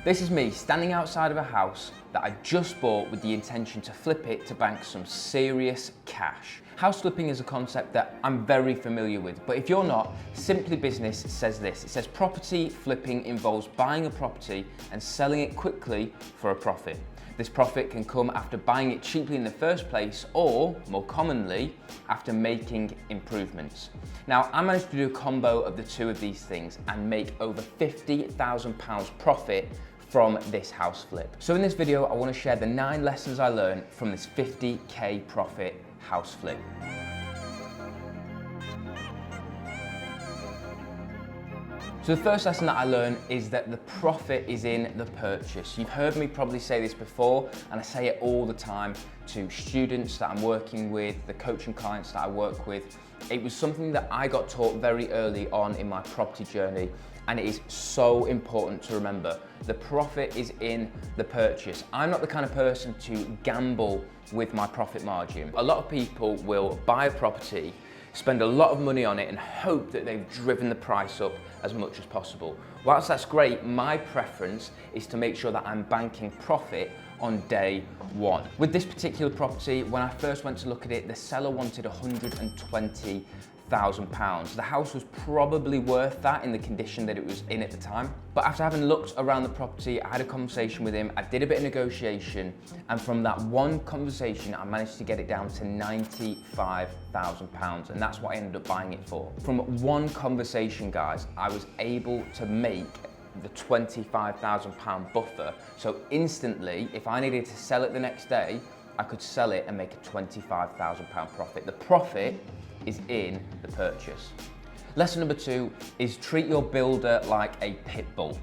This is me standing outside of a house that I just bought with the intention to flip it to bank some serious cash. House flipping is a concept that I'm very familiar with, but if you're not, Simply Business says this. It says property flipping involves buying a property and selling it quickly for a profit. This profit can come after buying it cheaply in the first place, or more commonly, after making improvements. Now, I managed to do a combo of the two of these things and make over £50,000 profit from this house flip. So in this video, I want to share the 9 lessons I learned from this 50k profit house flip. So the first lesson that I learned is that the profit is in the purchase. You've heard me probably say this before, and I say it all the time to students that I'm working with, the coaching clients that I work with. It was something that I got taught very early on in my property journey, and it is so important to remember. The profit is in the purchase. I'm not the kind of person to gamble with my profit margin. A lot of people will buy a property, spend a lot of money on it and hope that they've driven the price up as much as possible. Whilst that's great, my preference is to make sure that I'm banking profit on day one. With this particular property, when I first went to look at it, the seller wanted £120,000. The house was probably worth that in the condition that it was in at the time. But after having looked around the property, I had a conversation with him, I did a bit of negotiation, and from that one conversation, I managed to get it down to £95,000, and that's what I ended up buying it for. From one conversation, guys, I was able to make the £25,000 buffer. So instantly, if I needed to sell it the next day, I could sell it and make a £25,000 profit. The profit is in the purchase. Lesson number 2 is treat your builder like a pit bull.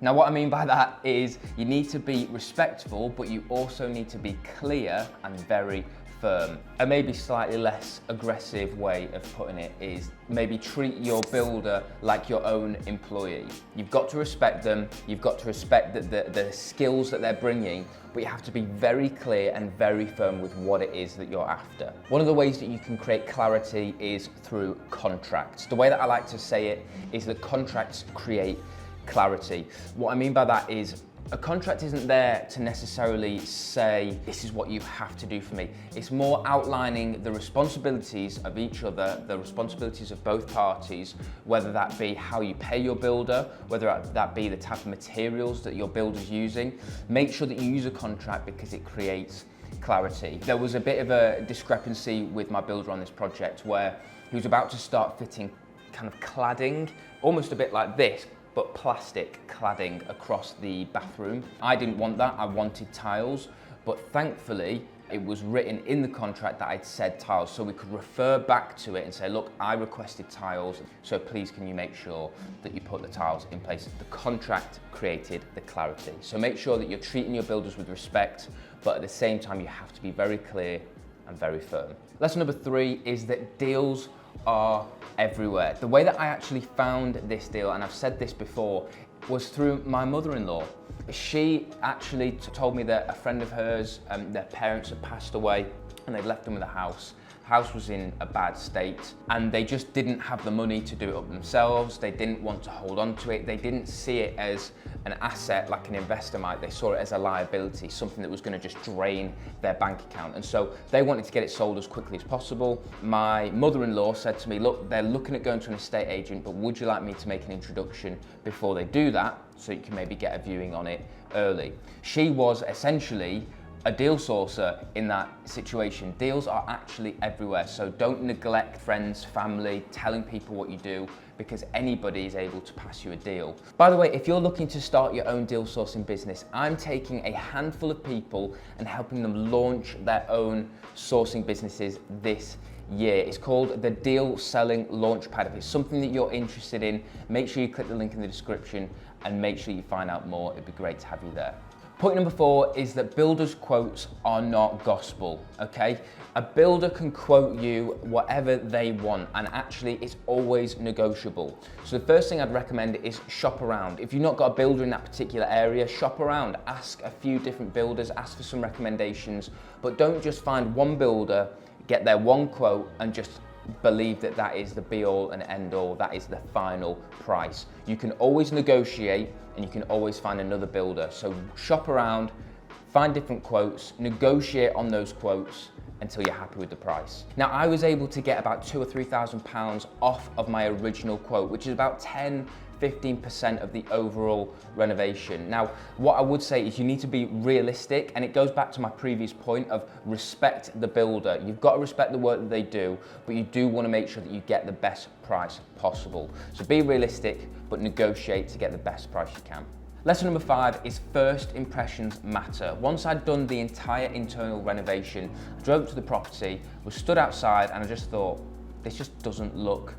Now, what I mean by that is you need to be respectful, but you also need to be clear and very firm. A maybe slightly less aggressive way of putting it is maybe treat your builder like your own employee. You've got to respect them, you've got to respect the skills that they're bringing, but you have to be very clear and very firm with what it is that you're after. One of the ways that you can create clarity is through contracts. The way that I like to say it is that contracts create clarity. What I mean by that is a contract isn't there to necessarily say, this is what you have to do for me. It's more outlining the responsibilities of each other, the responsibilities of both parties, whether that be how you pay your builder, whether that be the type of materials that your builder's using. Make sure that you use a contract because it creates clarity. There was a bit of a discrepancy with my builder on this project where he was about to start fitting kind of cladding, almost a bit like this, but plastic cladding across the bathroom. I didn't want that, I wanted tiles, but thankfully it was written in the contract that I'd said tiles, so we could refer back to it and say, look, I requested tiles, so please can you make sure that you put the tiles in place. The contract created the clarity. So make sure that you're treating your builders with respect, but at the same time you have to be very clear and very firm. Lesson number 3 is that deals are everywhere. The way that I actually found this deal, and I've said this before, was through my mother-in-law. She actually told me that a friend of hers, their parents had passed away and they'd left them with a house. The house was in a bad state and they just didn't have the money to do it up themselves. They didn't want to hold on to it. They didn't see it as an asset like an investor might. They saw it as a liability, something that was going to just drain their bank account. And so they wanted to get it sold as quickly as possible. My mother-in-law said to me, look, they're looking at going to an estate agent, but would you like me to make an introduction before they do that so you can maybe get a viewing on it early? She was essentially a deal sourcer in that situation. Deals are actually everywhere, so don't neglect friends, family, telling people what you do, because anybody is able to pass you a deal. By the way, if you're looking to start your own deal sourcing business, I'm taking a handful of people and helping them launch their own sourcing businesses this year. It's called the Deal Selling Launchpad. If it's something that you're interested in, make sure you click the link in the description and make sure you find out more. It'd be great to have you there. Point number 4 is that builders' quotes are not gospel, okay? A builder can quote you whatever they want, and actually it's always negotiable. So the first thing I'd recommend is shop around. If you've not got a builder in that particular area, shop around, ask a few different builders, ask for some recommendations, but don't just find one builder, get their one quote and just believe that that is the be all and end all, that is the final price. You can always negotiate and you can always find another builder. So shop around, find different quotes, negotiate on those quotes until you're happy with the price. Now, I was able to get about £2,000 or £3,000 off of my original quote, which is about 10–15% of the overall renovation. Now, what I would say is you need to be realistic, and it goes back to my previous point of respect the builder. You've got to respect the work that they do, but you do want to make sure that you get the best price possible. So be realistic, but negotiate to get the best price you can. Lesson number 5 is first impressions matter. Once I'd done the entire internal renovation, I drove up to the property, was stood outside, and I just thought, this just doesn't look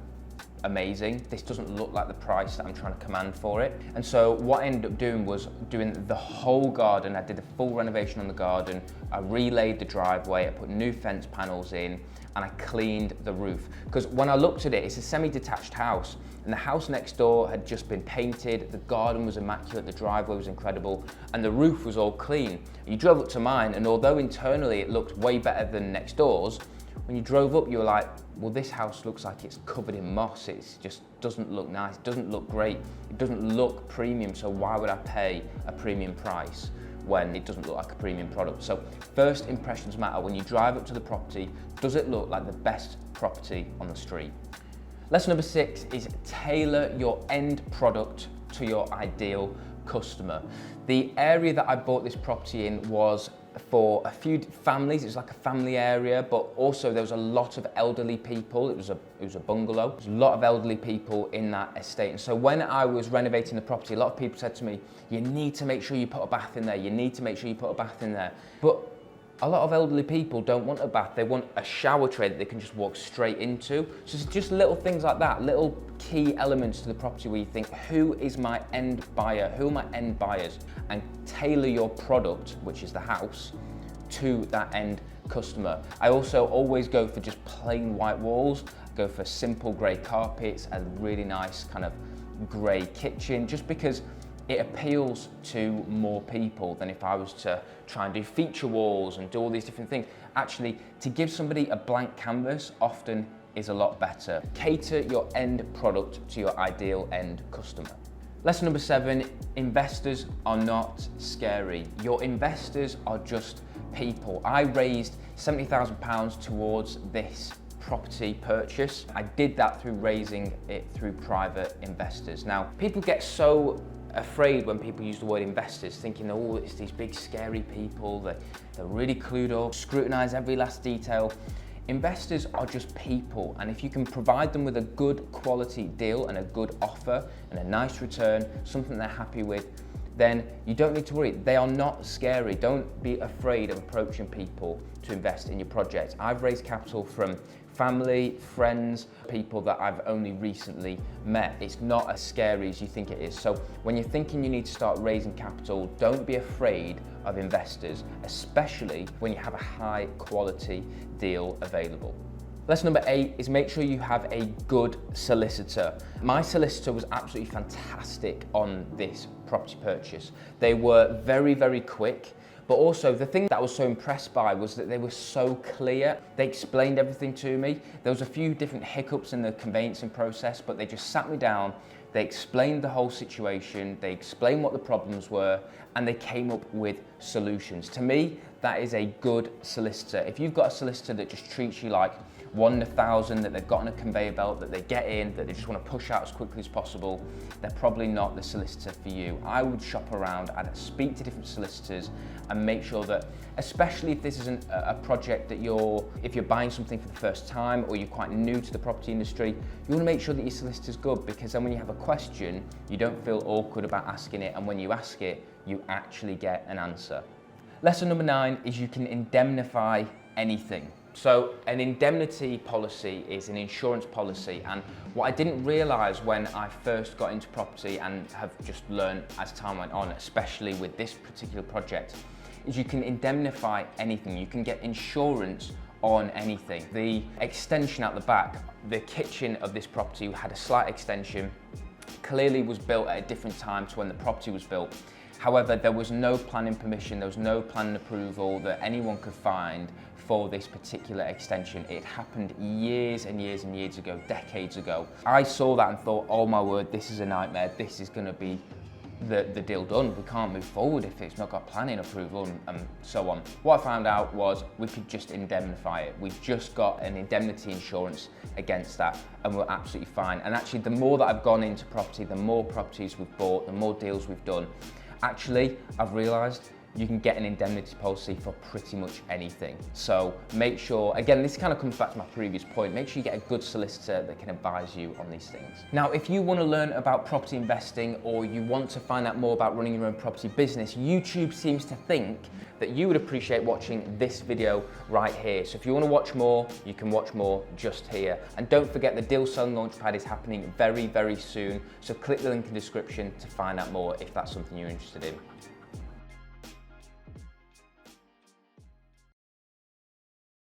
amazing. This doesn't look like the price that I'm trying to command for it. And so what I ended up doing was doing the whole garden. I did a full renovation on the garden. I relayed the driveway, I put new fence panels in, and I cleaned the roof. Because when I looked at it, it's a semi-detached house, and the house next door had just been painted, the garden was immaculate, the driveway was incredible, and the roof was all clean. You drove up to mine, and although internally it looked way better than next door's, when you drove up, you were like, well, this house looks like it's covered in moss. It just doesn't look nice, it doesn't look great, it doesn't look premium, so why would I pay a premium price when it doesn't look like a premium product? So first impressions matter. When you drive up to the property, does it look like the best property on the street? Lesson number 6 is tailor your end product to your ideal customer. The area that I bought this property in was for a few families. It was like a family area, but also there was a lot of elderly people. It was a bungalow. There was a lot of elderly people in that estate. And so when I was renovating the property, a lot of people said to me, you need to make sure you put a bath in there. You need to make sure you put a bath in there. But a lot of elderly people don't want a bath. They want a shower tray that they can just walk straight into. So it's just little things like that, little key elements to the property where you think, who is my end buyer? Who are my end buyers? And tailor your product, which is the house, to that end customer. I also always go for just plain white walls, go for simple grey carpets, a really nice kind of grey kitchen, just because it appeals to more people than if I was to try and do feature walls and do all these different things. Actually, to give somebody a blank canvas often is a lot better. Cater your end product to your ideal end customer. Lesson number 7, investors are not scary. Your investors are just people. I raised £70,000 towards this property purchase. I did that through raising it through private investors. Now, people get so afraid when people use the word investors, thinking, oh, it's these big scary people, they're really clued up, scrutinize every last detail. Investors are just people, and if you can provide them with a good quality deal and a good offer and a nice return, something they're happy with, then you don't need to worry. They are not scary. Don't be afraid of approaching people to invest in your project. I've raised capital from family, friends, people that I've only recently met. It's not as scary as you think it is. So when you're thinking you need to start raising capital, don't be afraid of investors, especially when you have a high quality deal available. Lesson number 8 is make sure you have a good solicitor. My solicitor was absolutely fantastic on this property purchase. They were very, very quick. But also the thing that I was so impressed by was that they were so clear. They explained everything to me. There was a few different hiccups in the conveyancing process, but they just sat me down, they explained the whole situation, they explained what the problems were, and they came up with solutions. To me, that is a good solicitor. If you've got a solicitor that just treats you like one in 1,000, that they've got on a conveyor belt, that they get in, that they just want to push out as quickly as possible, they're probably not the solicitor for you. I would shop around, I'd speak to different solicitors and make sure that, especially if this isn't a project that if you're buying something for the first time or you're quite new to the property industry, you want to make sure that your solicitor's good, because then when you have a question, you don't feel awkward about asking it, and when you ask it, you actually get an answer. Lesson number 9 is you can indemnify anything. So an indemnity policy is an insurance policy, and what I didn't realise when I first got into property, and have just learned as time went on, especially with this particular project, is you can indemnify anything. You can get insurance on anything. The extension out the back, the kitchen of this property had a slight extension, clearly was built at a different time to when the property was built. However, there was no planning permission, there was no planning approval that anyone could find for this particular extension. It happened years and years and years ago, decades ago. I saw that and thought, oh my word, this is a nightmare. This is going to be the deal done. We can't move forward if it's not got planning approval and so on. What I found out was we could just indemnify it. We just got an indemnity insurance against that and we're absolutely fine. And actually, the more that I've gone into property, the more properties we've bought, the more deals we've done, actually, I've realised you can get an indemnity policy for pretty much anything. So make sure, again, this kind of comes back to my previous point, make sure you get a good solicitor that can advise you on these things. Now, if you want to learn about property investing or you want to find out more about running your own property business, YouTube seems to think that you would appreciate watching this video right here. So if you want to watch more, you can watch more just here. And don't forget the Deal Selling Launchpad is happening very, very soon. So click the link in the description to find out more if that's something you're interested in.